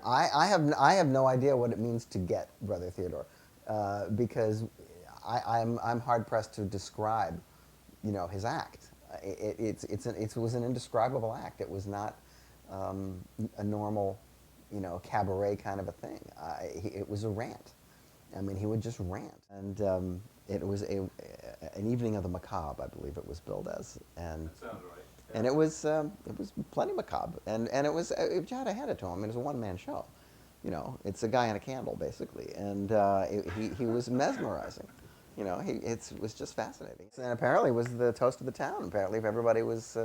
I have no idea what it means to get Brother Theodore, because I'm hard pressed to describe, his act. It was an indescribable act. It was not a normal, cabaret kind of a thing. It was a rant. I mean, he would just rant, and it was an evening of the macabre, I believe it was billed as, and That sounds right. and Yeah. it was plenty macabre, and you had to hand it to him. I mean, it was a one man show, it's a guy and a candle basically, and he was mesmerizing. It was just fascinating, and apparently was the toast of the town. Apparently, if everybody was.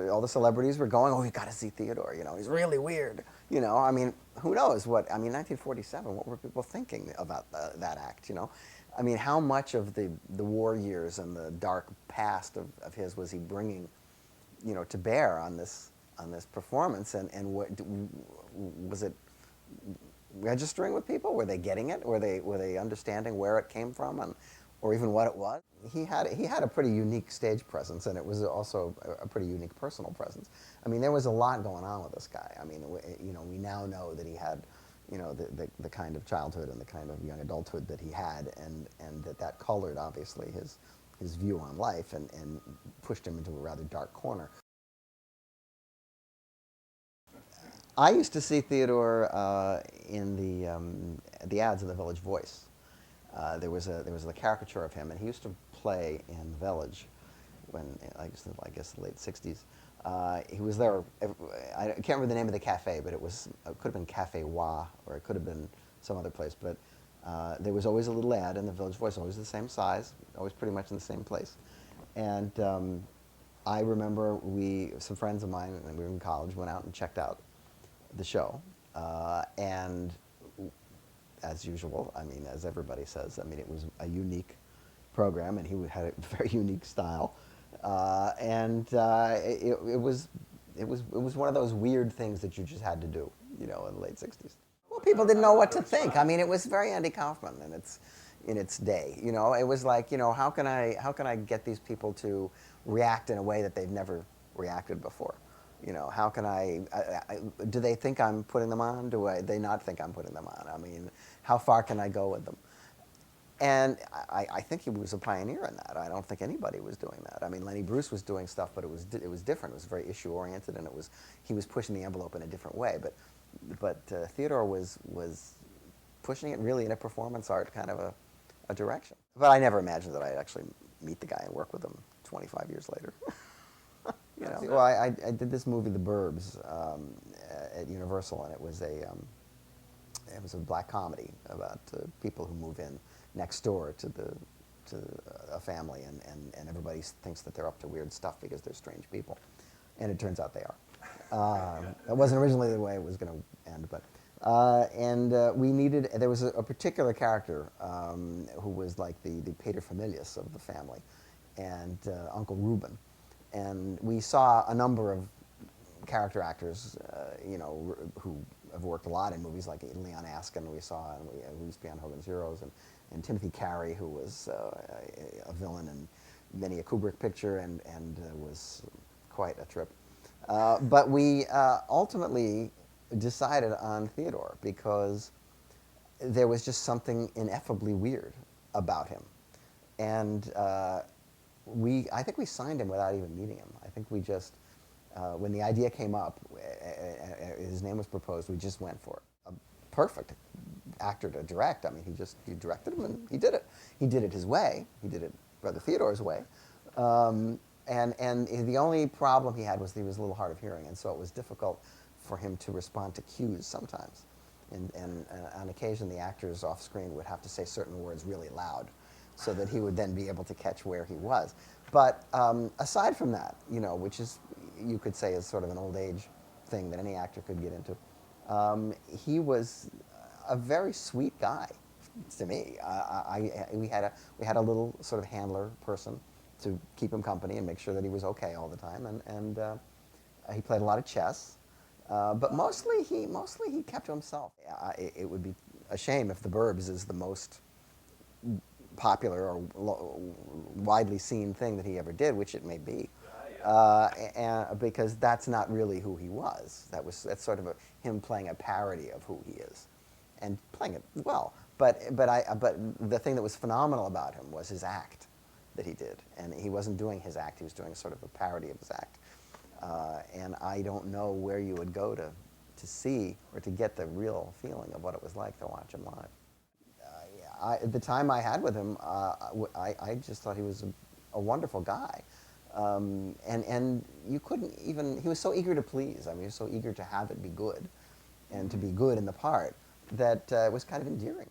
All the celebrities were going, oh, you got to see Theodore. He's really weird. I mean, who knows what? I mean, 1947. What were people thinking about that act? I mean, how much of the war years and the dark past of his was he bringing, to bear on this performance? And what was it registering with people? Were they getting it? Were they understanding where it came from, or even what it was? He had a pretty unique stage presence, and it was also a pretty unique personal presence. I mean, there was a lot going on with this guy. I mean, we now know that he had, the kind of childhood and the kind of young adulthood that he had, and that colored obviously his view on life, and pushed him into a rather dark corner. I used to see Theodore in the ads of the Village Voice. There was a caricature of him, and he used to play in the Village when I guess the late '60s. He was there. I can't remember the name of the cafe, but it could have been Cafe Wa, or it could have been some other place. But there was always a little ad in the Village Voice, always the same size, always pretty much in the same place. And I remember some friends of mine, and we were in college, went out and checked out the show, and as usual, I mean, as everybody says, I mean, it was a unique program, and he had a very unique style, and it was one of those weird things that you just had to do, in the late '60s. Well, people didn't know I what love to your think. I style. mean, it was very Andy Kaufman in its day. It was like, how can I get these people to react in a way that they've never reacted before? How can do they think I'm putting them on? They not think I'm putting them on? I mean, how far can I go with them? And I think he was a pioneer in that. I don't think anybody was doing that. I mean, Lenny Bruce was doing stuff, but it was different. It was very issue oriented, and he was pushing the envelope in a different way. But Theodore was pushing it really in a performance art kind of a direction. But I never imagined that I'd actually meet the guy and work with him 25 years later. Well, I did this movie, The Burbs, at Universal, and it was a black comedy about people who move in next door to a family, and everybody thinks that they're up to weird stuff because they're strange people, and it turns out they are. That wasn't originally the way it was going to end, but and there was a particular character who was like the paterfamilias of the family, and Uncle Reuben, and we saw a number of character actors, who have worked a lot in movies like Leon Askin. We saw, and we used to be on Hogan's Heroes, and Timothy Carey, who was a villain in many a Kubrick picture, and was quite a trip. But we ultimately decided on Theodore because there was just something ineffably weird about him, and I think we signed him without even meeting him. I think we just, when the idea came up, his name was proposed, we just went for it. A perfect actor to direct. I mean, he directed him, and he did it. He did it his way. He did it Brother Theodore's way. And the only problem he had was he was a little hard of hearing, and so it was difficult for him to respond to cues sometimes. And on occasion, the actors off screen would have to say certain words really loud so that he would then be able to catch where he was. But aside from that, which is, you could say, is sort of an old age thing that any actor could get into, he was a very sweet guy to me. We had a little sort of handler person to keep him company and make sure that he was okay all the time, and he played a lot of chess. But mostly he kept to himself. It would be a shame if The Burbs is the most popular or widely seen thing that he ever did, which it may be. and because that's not really who he was. That's sort of him playing a parody of who he is, and playing it well. But the thing that was phenomenal about him was his act that he did, and he wasn't doing his act. He was doing sort of a parody of his act. And I don't know where you would go to see or to get the real feeling of what it was like to watch him live. The time I had with him, I just thought he was a wonderful guy. And you couldn't even, he was so eager to please. I mean, he was so eager to have it be good and to be good in the part that it was kind of endearing.